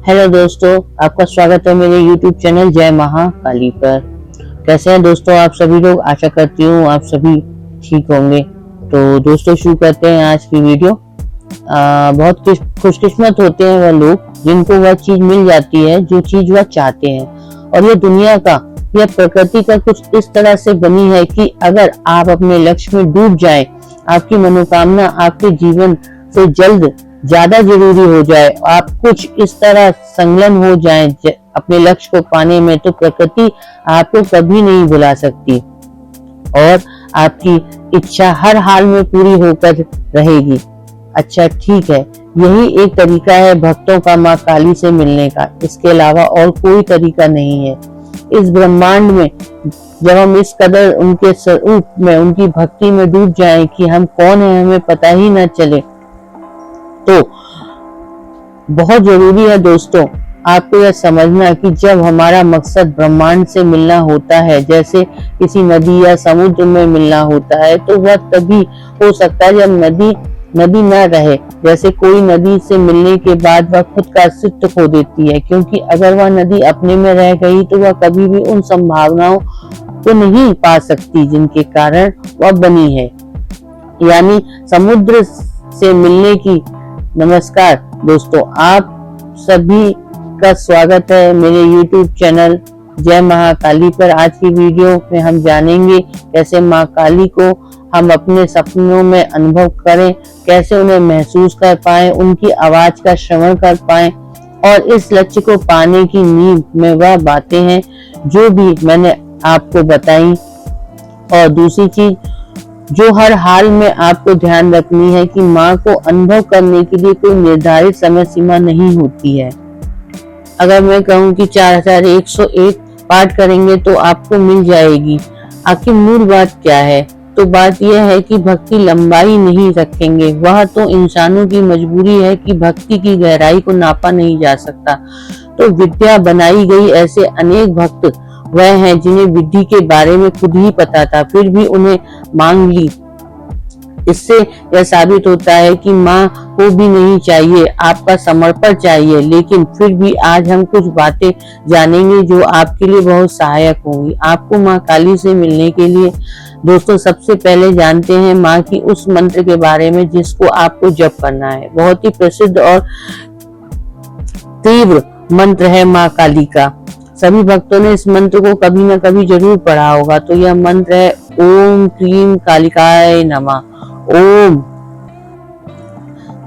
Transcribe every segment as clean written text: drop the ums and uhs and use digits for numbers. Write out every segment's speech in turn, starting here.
Hello दोस्तों, आपका स्वागत है मेरे YouTube चैनल जय महाकाली पर। कैसे हैं दोस्तों आप सभी लोग? आशा करती हूँ आप सभी ठीक होंगे। तो दोस्तों शुरू करते हैं आज की वीडियो। बहुत खुशकिस्मत होते हैं वह लोग जिनको वह चीज मिल जाती है जो चीज वह चाहते हैं। और ये दुनिया का, यह प्रकृति का कुछ इस तरह से बनी है कि अगर आप अपने लक्ष्य में डूब जाएं, आपकी मनोकामना आपके जीवन से जल्द ज्यादा जरूरी हो जाए, आप कुछ इस तरह संलग्न हो जाएं अपने लक्ष्य को पाने में, तो प्रकृति आपको कभी नहीं भुला सकती और आपकी इच्छा हर हाल में पूरी होकर रहेगी। अच्छा ठीक है, यही एक तरीका है भक्तों का माँ काली से मिलने का, इसके अलावा और कोई तरीका नहीं है। इस ब्रह्मांड में जब हम इस कदर उनके स्वरूप में, उनकी भक्ति में डूब जाएं कि हम कौन है हमें पता ही न चले, तो बहुत जरूरी है दोस्तों आपको यह समझना कि जब हमारा मकसद ब्रह्मांड से मिलना होता है, जैसे किसी नदी या समुद्र में मिलना होता है, तो वह तभी हो सकता है जब नदी न रहे। जैसे कोई नदी से मिलने के बाद वह खुद का अस्तित्व खो देती है, क्योंकि अगर वह नदी अपने में रह गई तो वह कभी भी उन संभावनाओं को नहीं पा सकती जिनके कारण वह बनी है। यानी समुद्र से मिलने की। नमस्कार दोस्तों, आप सभी का स्वागत है मेरे YouTube चैनल जय महाकाली पर। आज की वीडियो में हम जानेंगे कैसे माँ काली को हम अपने सपनों में अनुभव करें, कैसे उन्हें महसूस कर पाएं, उनकी आवाज का श्रवण कर पाएं और इस लक्ष्य को पाने की नींव में वह बातें हैं जो भी मैंने आपको बताई। और दूसरी चीज जो हर हाल में आपको ध्यान रखनी है कि माँ को अनुभव करने के लिए कोई निर्धारित समय सीमा नहीं होती है। अगर मैं कहूँ कि 4101 पाठ करेंगे तो आपको मिल जाएगी। आखिर मूल बात क्या है? तो बात यह है कि भक्ति लंबाई नहीं रखेंगे, वह तो इंसानों की मजबूरी है कि भक्ति की गहराई को नापा नहीं जा सकता। तो विद्या बनाई गई ऐसे अनेक भक्त वह हैं जिन्हें विधि के बारे में खुद ही पता था, फिर भी उन्हें मांग ली। इससे यह साबित होता है कि माँ को भी नहीं चाहिए, आपका समर्पण चाहिए। लेकिन फिर भी आज हम कुछ बातें जानेंगे जो आपके लिए बहुत सहायक होंगी आपको माँ काली से मिलने के लिए। दोस्तों सबसे पहले जानते हैं माँ की उस मंत्र के बारे में जिसको आपको जप करना है। बहुत ही प्रसिद्ध और तीव्र मंत्र है माँ काली का। सभी भक्तों ने इस मंत्र को कभी न कभी जरूर पढ़ा होगा। तो यह मंत्र है ओम क्लीम कालिकाय नमः। ओम।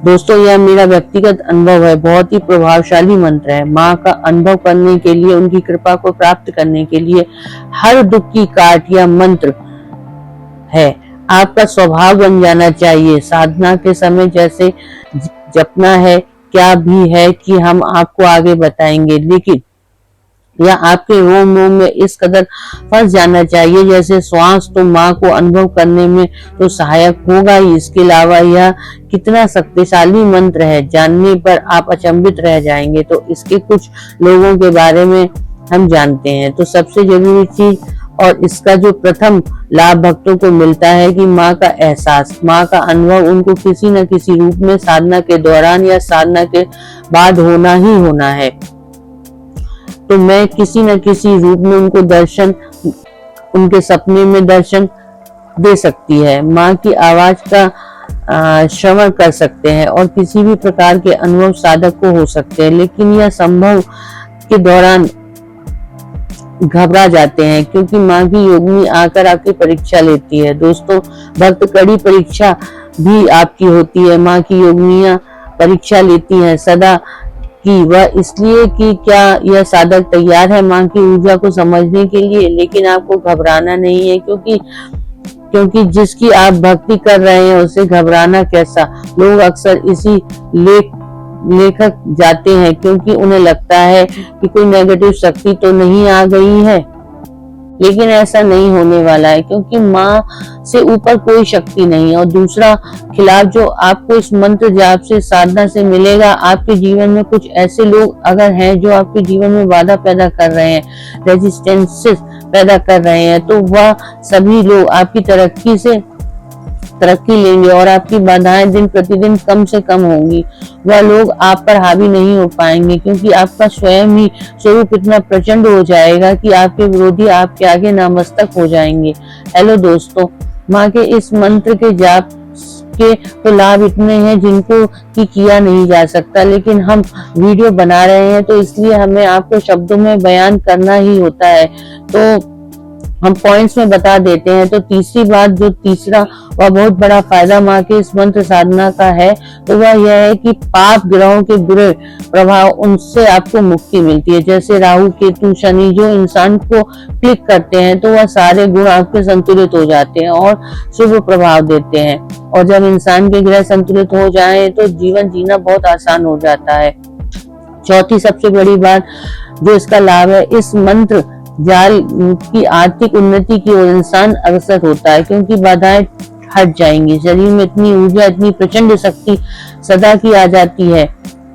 दोस्तों यह मेरा व्यक्तिगत अनुभव है, बहुत ही प्रभावशाली मंत्र है। माँ का अनुभव करने के लिए, उनकी कृपा को प्राप्त करने के लिए हर दुख की काट यह मंत्र है आपका स्वभाव बन जाना चाहिए। साधना के समय जैसे जपना है, क्या भी है कि हम आपको आगे बताएंगे, लेकिन यह आपके रोम रोम में इस कदर फंस जाना चाहिए जैसे श्वास। तो माँ को अनुभव करने में तो सहायक होगा ही, इसके अलावा यह कितना शक्तिशाली मंत्र है जानने पर आप अचंभित रह जाएंगे। तो इसके कुछ लोगों के बारे में हम जानते हैं। तो सबसे जरूरी चीज और इसका जो प्रथम लाभ भक्तों को मिलता है कि माँ का एहसास, माँ का अनुभव उनको किसी न किसी रूप में साधना के दौरान या साधना के बाद होना ही होना है। तो मैं किसी न किसी रूप में उनको दर्शन, उनके सपने में दर्शन दे सकती है। माँ की आवाज का श्रवण कर सकते हैं और किसी भी प्रकार के अनुभव साधक को हो सकते हैं। लेकिन यह संभव के दौरान घबरा जाते हैं क्योंकि माँ की योगिनी आकर आपकी परीक्षा लेती है। दोस्तों भक्त कड़ी परीक्षा भी आपकी होती है। माँ की योगिनियां परीक्षा लेती हैं सदा कि वह इसलिए कि क्या यह साधक तैयार है माँ की ऊर्जा को समझने के लिए। लेकिन आपको घबराना नहीं है, क्योंकि जिसकी आप भक्ति कर रहे हैं उसे घबराना कैसा। लोग अक्सर इसी लेखक जाते हैं क्योंकि उन्हें लगता है कि कोई नेगेटिव शक्ति तो नहीं आ गई है, लेकिन ऐसा नहीं होने वाला है क्योंकि माँ से ऊपर कोई शक्ति नहीं है। और दूसरा खिलाफ जो आपको इस मंत्र जाप से, साधना से मिलेगा, आपके जीवन में कुछ ऐसे लोग अगर हैं जो आपके जीवन में बाधा पैदा कर रहे हैं, रेजिस्टेंसेस पैदा कर रहे हैं, तो वह सभी लोग आपकी तरक्की से तरक्की लेंगे और आपकी बाधाएं दिन प्रतिदिन कम से कम होंगी। वह लोग आप पर हावी नहीं हो पाएंगे, क्योंकि आपका स्वयं ही स्वरूप इतना प्रचंड हो जाएगा कि आपके विरोधी आपके आगे नतमस्तक हो जाएंगे। हेलो दोस्तों, माँ के इस मंत्र के जाप के तो लाभ इतने हैं जिनको कि किया नहीं जा सकता, लेकिन हम वीडियो बना रहे हैं तो इसलिए हमें आपको शब्दों में बयान करना ही होता है, तो हम पॉइंट्स में बता देते हैं। तो तीसरी बात, जो तीसरा वह बहुत बड़ा फायदा माँ के इस मंत्र साधना का है, तो वह यह है कि पाप ग्रहों के बुरे प्रभाव, उनसे आपको मुक्ति मिलती है। जैसे राहु, केतु, शनि जो इंसान को क्लिक करते हैं तो वह सारे गुण आपके संतुलित हो जाते हैं और शुभ प्रभाव देते हैं। और जब इंसान के ग्रह संतुलित हो जाए तो जीवन जीना बहुत आसान हो जाता है। चौथी सबसे बड़ी बात जो इसका लाभ है, इस मंत्र जाल की आर्थिक उन्नति की ओर इंसान अग्रसर होता है, क्योंकि बाधाएं हट जाएंगी। शरीर में इतनी ऊर्जा, इतनी प्रचंड शक्ति सदा की आ जाती है।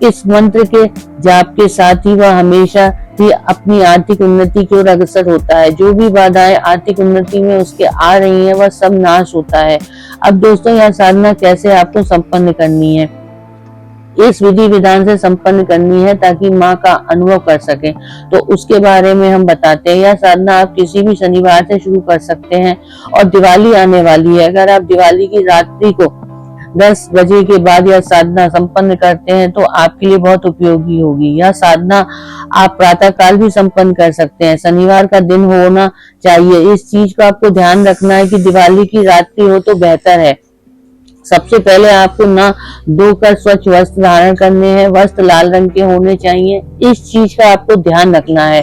इस मंत्र के जाप के साथ ही वह हमेशा ही अपनी आर्थिक उन्नति की ओर अग्रसर होता है। जो भी बाधाएं आर्थिक उन्नति में उसके आ रही हैं वह सब नाश होता है। अब दोस्तों, यह साधना कैसे आपको संपन्न करनी है, इस विधि विधान से संपन्न करनी है ताकि माँ का अनुभव कर सके, तो उसके बारे में हम बताते हैं। यह साधना आप किसी भी शनिवार से शुरू कर सकते हैं और दिवाली आने वाली है। अगर आप दिवाली की रात्रि को 10 बजे के बाद यह साधना संपन्न करते हैं तो आपके लिए बहुत उपयोगी होगी। यह साधना आप प्रातः काल भी संपन्न कर सकते हैं। शनिवार का दिन होना चाहिए। इस चीज का आपको ध्यान रखना है कि दिवाली की रात्रि हो तो बेहतर है। सबसे पहले आपको ना धोकर स्वच्छ वस्त्र धारण करने हैं। वस्त्र लाल रंग के होने चाहिए, इस चीज का आपको ध्यान रखना है।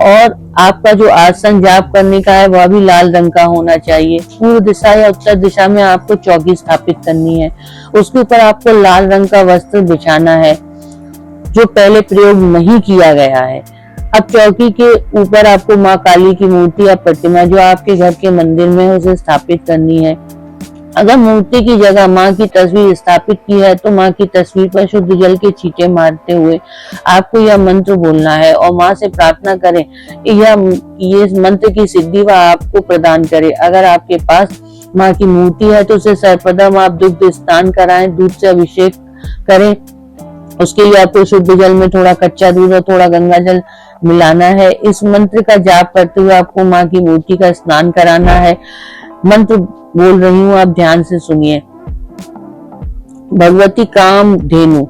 और आपका जो आसन जाप करने का है वह भी लाल रंग का होना चाहिए। पूर्व दिशा या उत्तर दिशा में आपको चौकी स्थापित करनी है। उसके ऊपर आपको लाल रंग का वस्त्र बिछाना है जो पहले प्रयोग नहीं किया गया है। अब चौकी के ऊपर आपको माँ काली की मूर्ति या प्रतिमा जो आपके घर के मंदिर में है उसे स्थापित करनी है। अगर मूर्ति की जगह माँ की तस्वीर स्थापित की है तो माँ की तस्वीर पर शुद्ध जल के छींटे मारते हुए आपको यह मंत्र बोलना है और माँ से प्रार्थना करें ये मंत्र की सिद्धि वह आपको प्रदान करे। अगर आपके पास माँ की मूर्ति है तो उसे सर्वप्रथम आप दुग्ध स्नान कराएं, दूध से अभिषेक करें। उसके लिए आपको शुद्ध जल में थोड़ा कच्चा दूध और थोड़ा गंगा जल मिलाना है। इस मंत्र का जाप करते हुए आपको माँ की मूर्ति का स्नान कराना है। मंत्र बोल रही हूँ, आप ध्यान से सुनिए। भगवती काम धेनु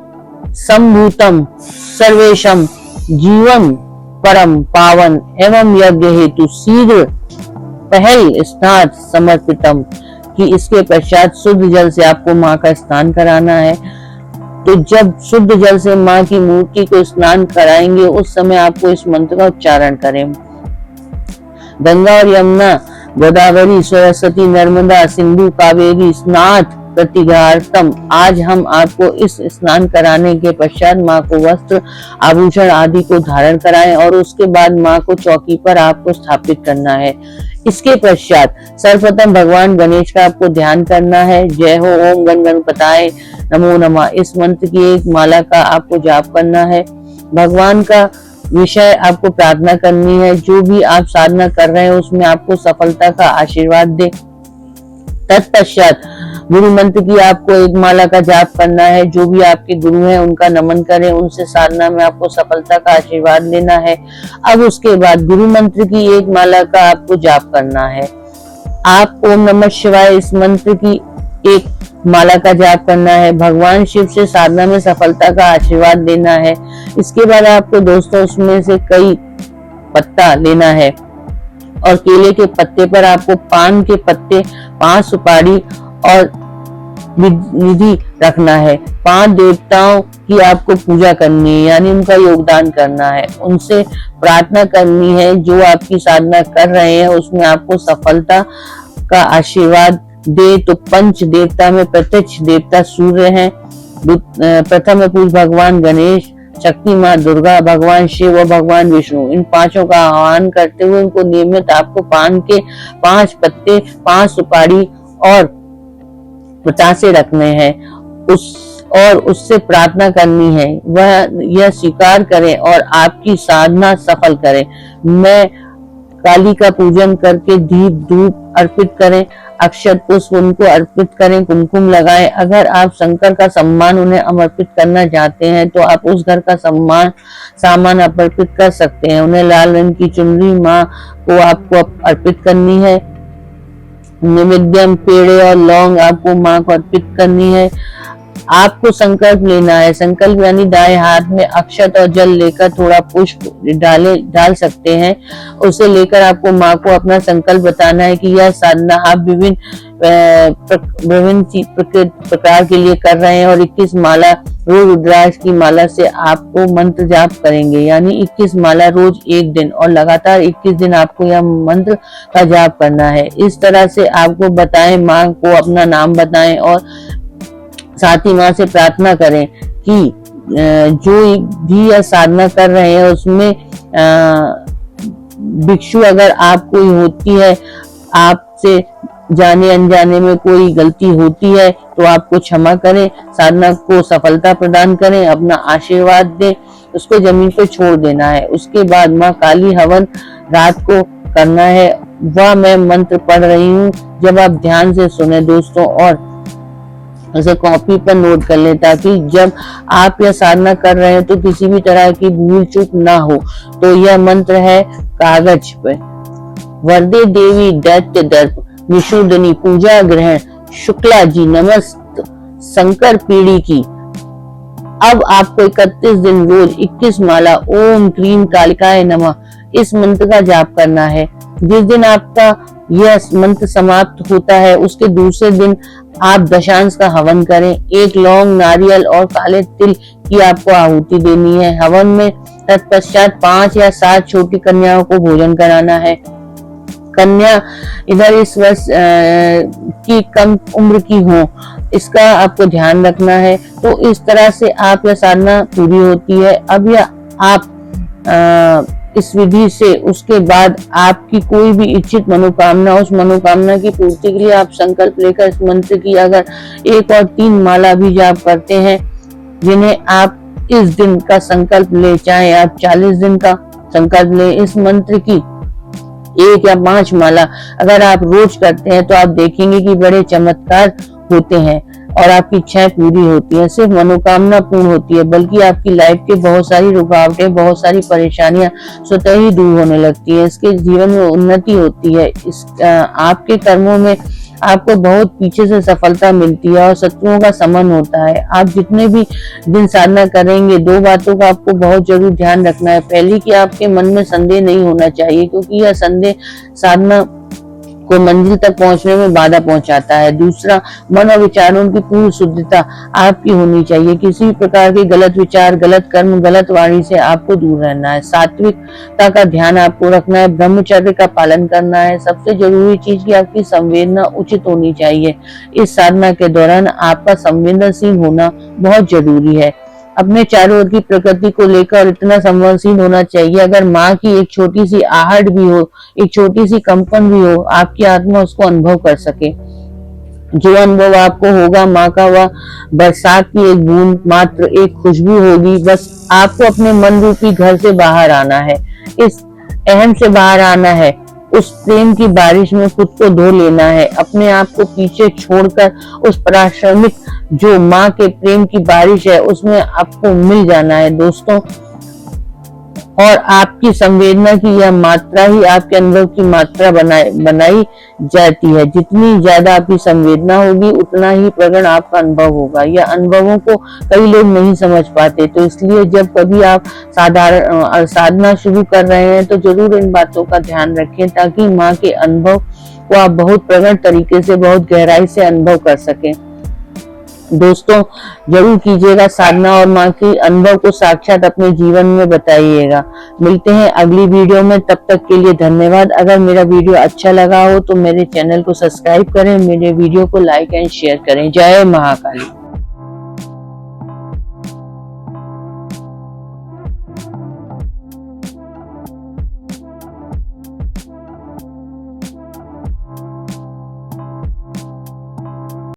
संभूतम सर्वेशम जीवन परम पावन एवं यज्ञ हेतु शीघ्र पहल स्नान समर्पितम, कि इसके पश्चात शुद्ध जल से आपको माँ का स्नान कराना है। तो जब शुद्ध जल से माँ की मूर्ति को स्नान कराएंगे उस समय आपको इस मंत्र का उच्चारण करें। गंगा और यमुना, गोदावरी, सरस्वती, नर्मदा, सिंधु, कावेरी स्नात प्रतिघातम। आज हम आपको इस स्नान कराने के पश्चात माँ को वस्त्र आभूषण आदि को धारण कराएं और उसके बाद माँ को चौकी पर आपको स्थापित करना है। इसके पश्चात सर्वप्रथम भगवान गणेश का आपको ध्यान करना है। जय हो ओम गण गणपताय नमो नमः, इस मंत्र की एक माला का आपको जाप करना है। भगवान का विषय आपको प्रार्थना करनी है। जो भी आप साधना कर रहे हैं उसमें आपको सफलता का आशीर्वाद दे। तत्पश्चात गुरु मंत्र की आपको एक माला का जाप करना है। जो भी आपके गुरु हैं उनका नमन करें, उनसे साधना में आपको सफलता का आशीर्वाद लेना है। अब उसके बाद गुरु मंत्र की एक माला का आपको जाप करना है। आप ओम नमः शिवाय इस मंत्र की एक माला का जाप करना है। भगवान शिव से साधना में सफलता का आशीर्वाद लेना है। इसके बाद आपको दोस्तों उसमें से कई पत्ता लेना है और केले के पत्ते पर आपको पान के पत्ते, 5 सुपारी और निधि रखना है। 5 देवताओं की आपको पूजा करनी है, यानी उनका योगदान करना है। उनसे प्रार्थना करनी है जो आपकी साधना कर रहे हैं उसमें आपको सफलता का आशीर्वाद दे। तो पंच देवता में प्रत्यक्ष देवता सूर्य हैं, प्रथम है पूज्य भगवान गणेश, शक्ति माँ दुर्गा, भगवान शिव और भगवान विष्णु। इन 5 का आह्वान करते हुए उनको नियमित आपको पान के 5 पत्ते, 5 सुपारी और 50 रखने हैं। उससे प्रार्थना करनी है वह यह स्वीकार करें और आपकी साधना सफल करें। मैं काली का पूजन करके दीप धूप अर्पित करें, अक्षत पुष्प उनको अर्पित करें, कुमकुम लगाएं। अगर आप शंकर का सम्मान उन्हें समर्पित करना चाहते हैं तो आप उस घर का सामान अर्पित कर सकते हैं। उन्हें लाल रंग की चुनरी माँ को आपको अर्पित करनी है। नैवेद्यम पेड़े और लौंग आपको माँ को अर्पित करनी है। आपको संकल्प लेना है। संकल्प यानी दाएं हाथ में अक्षत और जल लेकर थोड़ा पुष्प डाल सकते हैं। उसे लेकर आपको माँ को अपना संकल्प बताना है कि यह साधना आप विभिन्न प्रकार के लिए कर रहे हैं और 21 माला रोज रुद्राक्ष की माला से आपको मंत्र जाप करेंगे, यानी 21 माला रोज एक दिन और लगातार 21 दिन आपको यह मंत्र का जाप करना है। इस तरह से आपको बताएं, माँ को अपना नाम बताएं और साथ ही माँ से प्रार्थना करें कि जो भी यह साधना कर रहे हैं उसमें भिक्षु अगर आप कोई होती है, आपसे जाने अनजाने में कोई गलती होती है तो आपको क्षमा करें, साधना को सफलता प्रदान करें, अपना आशीर्वाद दें, उसको जमीन पर छोड़ देना है। उसके बाद माँ काली हवन रात को करना है। वह मैं मंत्र पढ़ रही हूँ, जब आप ध्यान से सुने दोस्तों और उसे कॉपी पर नोट कर लें, ताकि जब आप यह साधना कर रहे हैं तो किसी भी तरह की भूल चूक ना हो। तो यह मंत्र है कागज पे। वरदे देवी दैत्य दर्प निषूदनी पूजा ग्रहण शुक्ला जी नमस्त शंकर पीढ़ी की। अब आपको 31 दिन रोज 21 माला ओम क्रीम कालिकाय नमः इस मंत्र का जाप करना है। जिस दिन आपका यह मंत्र समाप्त होता है उसके दूसरे दिन आप दशांश का हवन करें। एक लौंग, नारियल और काले तिल की आपको आहुति देनी है हवन में। तत्पश्चात 5 या 7 छोटी कन्याओं को भोजन कराना है। कन्या इधर इस वर्ष की कम उम्र की हो, इसका आपको ध्यान रखना है। तो इस तरह से आप यह साधना पूरी होती है। अब यह आप इस विधि से उसके बाद आपकी कोई भी इच्छित मनोकामना, उस मनोकामना की पूर्ति के लिए आप संकल्प लेकर इस मंत्र की अगर 1 और 3 माला भी जाप करते हैं, जिन्हें आप इस दिन का संकल्प ले, चाहे आप 40 दिन का संकल्प ले, इस मंत्र की 1 या 5 माला अगर आप रोज करते हैं तो आप देखेंगे कि बड़े चमत्कार होते हैं और आपकी इच्छाएं पूरी होती हैं। सिर्फ मनोकामना पूर्ण होती है, बल्कि आपकी लाइफ के बहुत सारी रुकावटें, बहुत सारी परेशानियां स्वतः ही दूर होने लगती है। इसके जीवन में उन्नति होती है। आपके कर्मों में आपको बहुत पीछे से सफलता मिलती है और शत्रुओं का समन होता है। आप जितने भी दिन साधना करेंगे, 2 बातों का आपको बहुत जरूर ध्यान रखना है। पहली कि आपके मन में संदेह नहीं होना चाहिए, क्योंकि यह संदेह साधना को मंजिल तक पहुंचने में बाधा पहुंचाता है। दूसरा, मन और विचारों की पूर्ण शुद्धता आपकी होनी चाहिए। किसी भी प्रकार के गलत विचार, गलत कर्म, गलत वाणी से आपको दूर रहना है। सात्विकता का ध्यान आपको रखना है। ब्रह्मचर्य का पालन करना है। सबसे जरूरी चीज की आपकी संवेदना उचित होनी चाहिए। इस साधना के दौरान आपका संवेदनशील होना बहुत जरूरी है। अपने चारों ओर की प्रकृति को लेकर इतना संवेदनशील होना चाहिए, अगर माँ की एक छोटी सी आहट भी हो, एक छोटी सी कंपन भी हो, आपकी आत्मा उसको अनुभव कर सके। जो अनुभव आपको होगा माँ का, वह बरसात की एक बूंद मात्र, एक खुशबू होगी। बस आपको अपने मन रूपी घर से बाहर आना है, इस अहम से बाहर आना है। उस प्रेम की बारिश में खुद को धो लेना है। अपने आप को पीछे छोड़कर उस पराश्रमिक जो माँ के प्रेम की बारिश है उसमें आपको मिल जाना है दोस्तों। और आपकी संवेदना की यह मात्रा ही आपके अनुभव की मात्रा बनाई जाती है। जितनी ज्यादा आपकी संवेदना होगी उतना ही प्रगाढ़ आपका अनुभव होगा। यह अनुभवों को कई लोग नहीं समझ पाते, तो इसलिए जब कभी आप साधना शुरू कर रहे हैं तो जरूर इन बातों का ध्यान रखें, ताकि माँ के अनुभव को आप बहुत प्रगाढ़ तरीके से, बहुत गहराई से अनुभव कर सकें। दोस्तों जरूर कीजिएगा साधना और माँ के अनुभव को साक्षात अपने जीवन में बताइएगा। मिलते हैं अगली वीडियो में, तब तक के लिए धन्यवाद। अगर मेरा वीडियो अच्छा लगा हो तो मेरे चैनल को सब्सक्राइब करें, मेरे वीडियो को लाइक एंड शेयर करें। जय महाकाली।